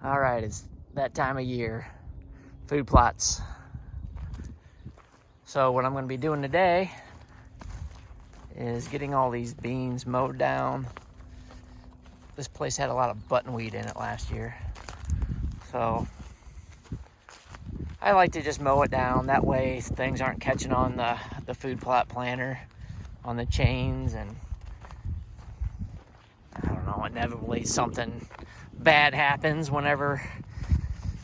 All right, it's that time of year, food plots. So what I'm going to be doing today is getting all these beans mowed down. This place had a lot of buttonweed in it last year, so I like to just mow it down. That way things aren't catching on the food plot planter, on the chains, and I don't know, inevitably something bad happens whenever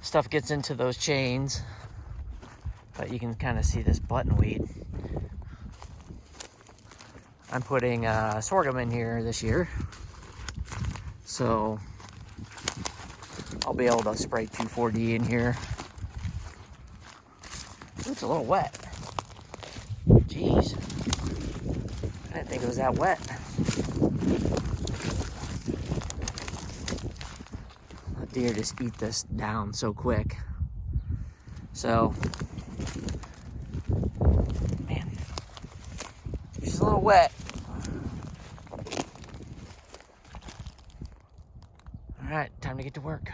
stuff gets into those chains. But you can kind of see this buttonweed. I'm putting sorghum in here this year, so I'll be able to spray 2,4-D in here. Ooh, it's a little wet. Jeez, I didn't think it was that wet. The deer just eat this down so quick. So, man, it's just a little wet. All right, time to get to work.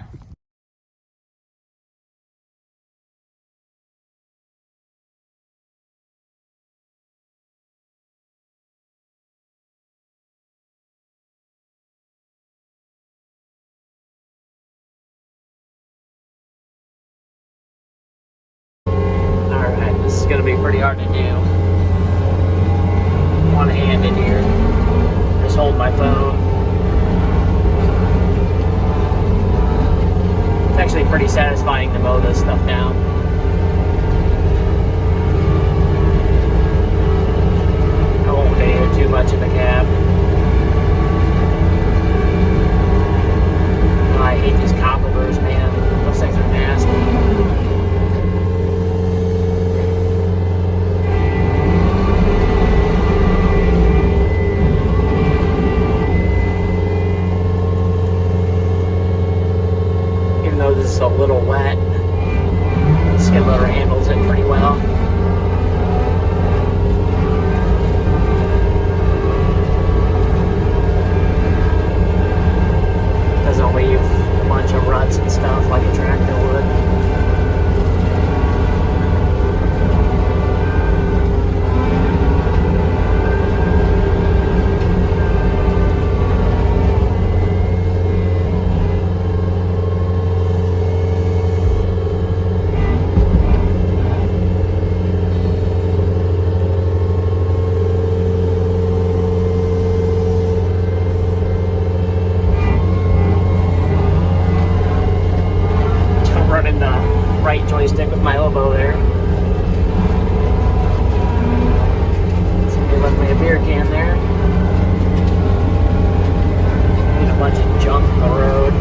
This is going to be pretty hard to do. One hand in here. Just hold my phone. It's actually pretty satisfying to mow this stuff down. I won't video too much in the cab. Oh, I hate these cockleburs, man. Those things are nasty. This is a little wet. The skid loader handles it pretty well. Doesn't leave a bunch of ruts and stuff like a tractor would. Right joystick with my elbow there. Somebody left me a beer can there. Need a bunch of junk on the road.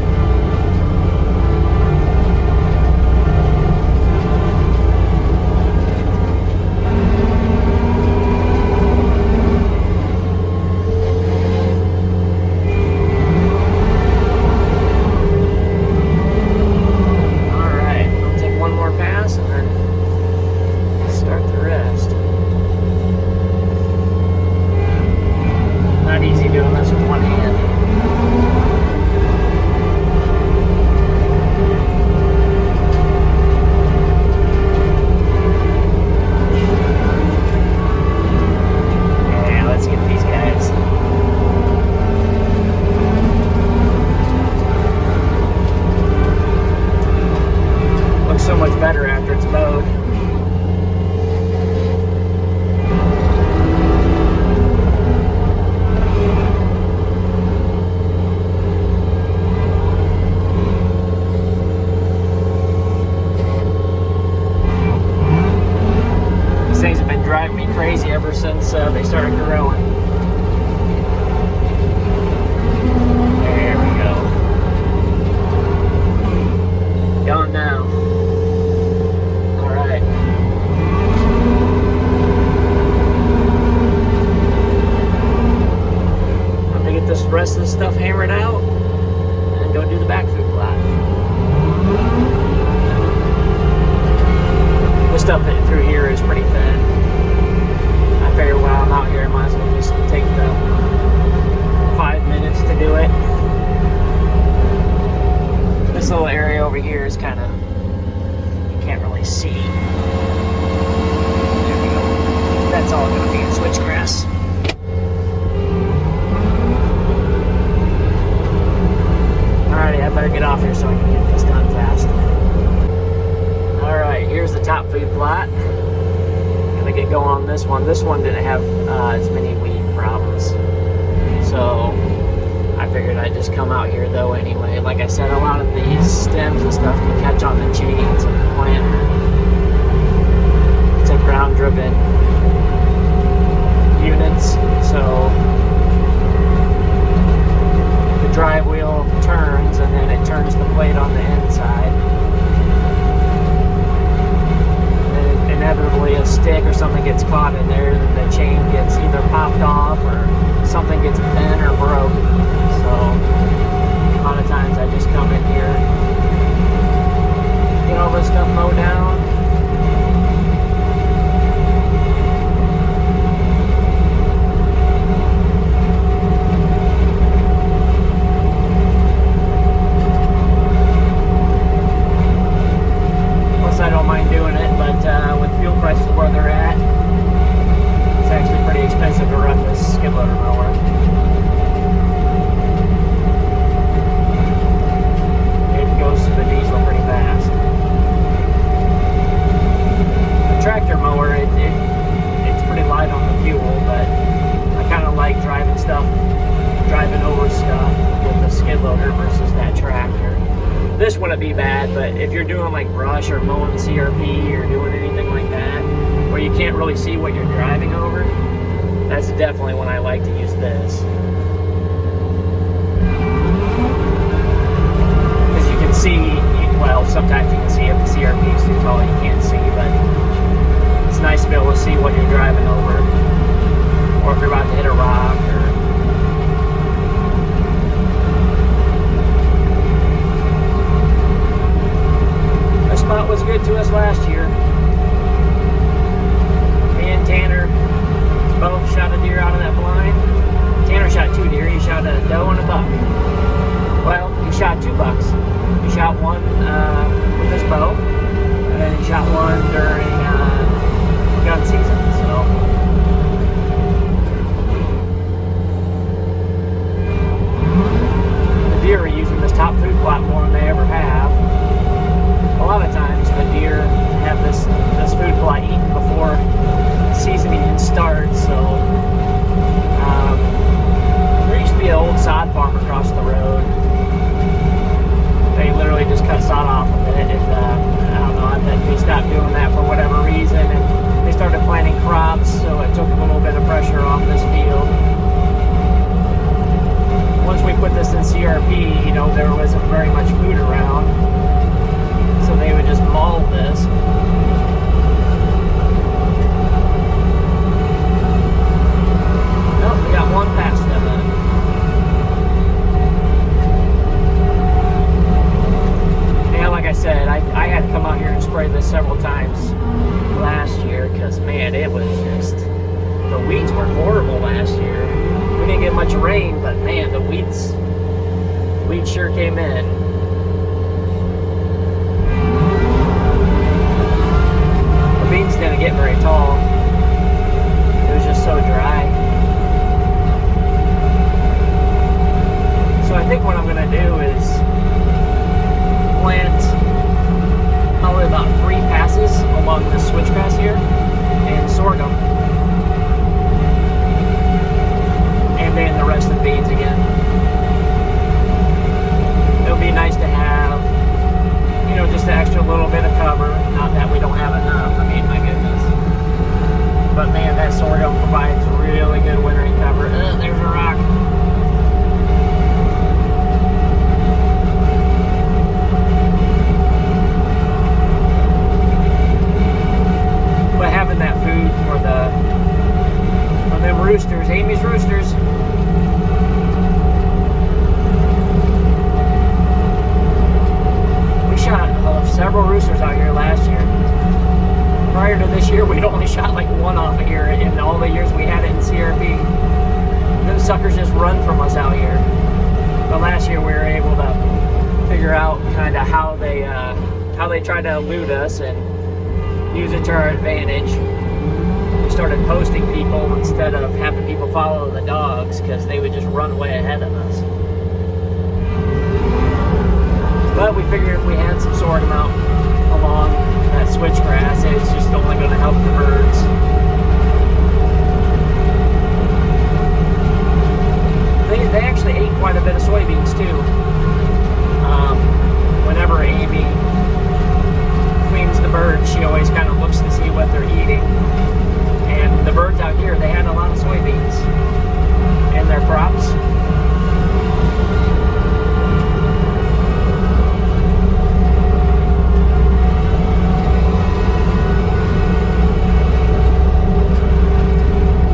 So much better after it's mowed. These things have been driving me crazy ever since they started growing. There we go. Gone now. over here is kind of, you can't really see. There we go. That's all going to be in switchgrass. Alrighty, I better get off here so I can get this done fast. Alright, here's the top food plot. Gonna get going on this one. This one didn't have as many weed problems. So I figured I'd just come out here though anyway. Like I said, a lot of these stems and stuff can catch on the chains of the planter. It's a ground driven units, so the drive wheel turns and then it turns the plate on the inside. And inevitably a stick or something gets caught in there, and the chain gets either popped off or something gets bent or broke. So a lot of times I just come in here, get all this stuff mowed down. I don't mind doing it, but with fuel prices where they're at, it's actually pretty expensive to run this skid loader mower. It goes to the diesel pretty fast. The tractor mower, it's pretty light on the fuel, but I kind of like driving over stuff with the skid loader versus that tractor. This wouldn't be bad, but if you're doing like brush or mowing CRP or doing anything like that, where you can't really see what you're driving over, that's definitely when I like to use this. Because you can see, well, sometimes you can see if the CRP is too tall, you can't see, but it's nice to be able to see what you're driving over, or if you're about to hit a rock, or spot was good to us last year. Me and Tanner both shot a deer out of that blind. Tanner shot 2 deer. He shot a doe and a buck. Well, he shot 2 bucks. He shot one with his bow, and then he shot one during gun season. So the deer are using this top food plot more than they ever have. A lot of times the deer have this food plot eaten before the season even starts, so there used to be an old sod farm across the road. They literally just cut sod off of it, and I don't know, I bet they stopped doing that for whatever reason, and they started planting crops, so it took a little bit of pressure off this field. Once we put this in CRP, you know, there wasn't very much food around. So they would just maul this. Nope, we got one past them then. Yeah, like I said, I had to come out here and spray this several times last year because, man, it was just, the weeds were horrible last year. We didn't get much rain, but man, the weeds sure came in. Beans didn't get very tall. It was just so dry. So I think what I'm going to do is plant probably about 3 passes along this switchgrass here and sorghum. And then the rest of beans again. It'll be nice to have, you know, just an extra little bit of cover. Not that we don't have enough, I mean, my goodness. But man, that sorghum provides really good wintering cover. There's a rock. But having that food for them roosters, Amy's roosters. Several roosters out here last year. Prior to this year, we'd only shot like 1 off of here in all the years we had it in CRP. Them suckers just run from us out here. But last year we were able to figure out kind of how they try to elude us and use it to our advantage. We started posting people instead of having people follow the dogs because they would just run way ahead of us. But we figured if we had some sort them out along that switchgrass, it's just only going to help the birds. They actually ate quite a bit of soybeans too. Whenever Amy cleans the birds, she always kind of looks to see what they're eating. And the birds out here, they had a lot of soybeans in their crops.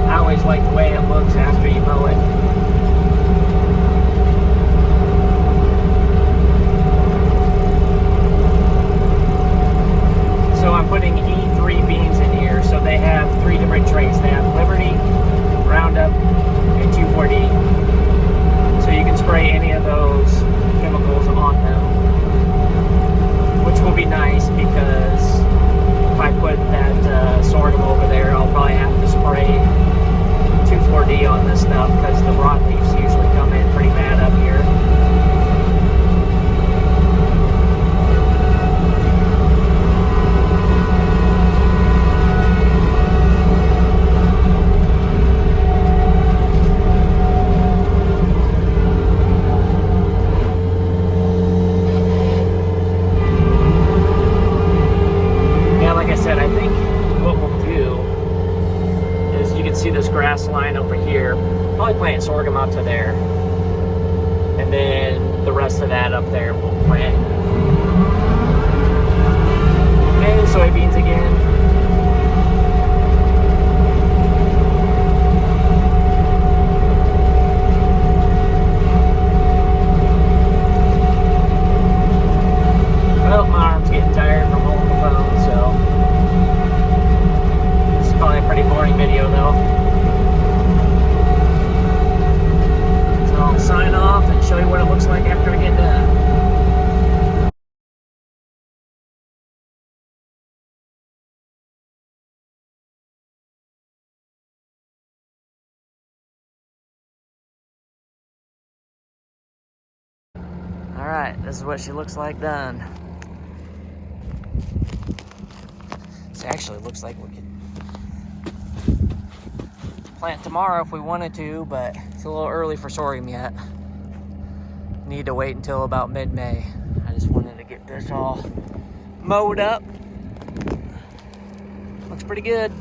I always like the way it looks after you mow it. So I'm putting E3 beans in here. So they have 3 different traits. They have Liberty, Roundup, and 2,4-D. So you can spray any of those chemicals on them, which will be nice because if I put that sorghum over there, I'll probably have to spray 2,4-D on this stuff because the broadleafs usually come in pretty bad up here. I think what we'll do is you can see this grass line over here. Probably plant sorghum out to there. And then the rest of that up there we'll plant. And soybeans again. Well, my arm's getting tired from holding the phone, so this is probably a pretty boring video though. So I'll sign off and show you what it looks like after I get done. Alright, this is what she looks like done. This actually looks like we could plant tomorrow if we wanted to, but it's a little early for sorghum yet. Need to wait until about mid-May. I just wanted to get this all mowed up. Looks pretty good.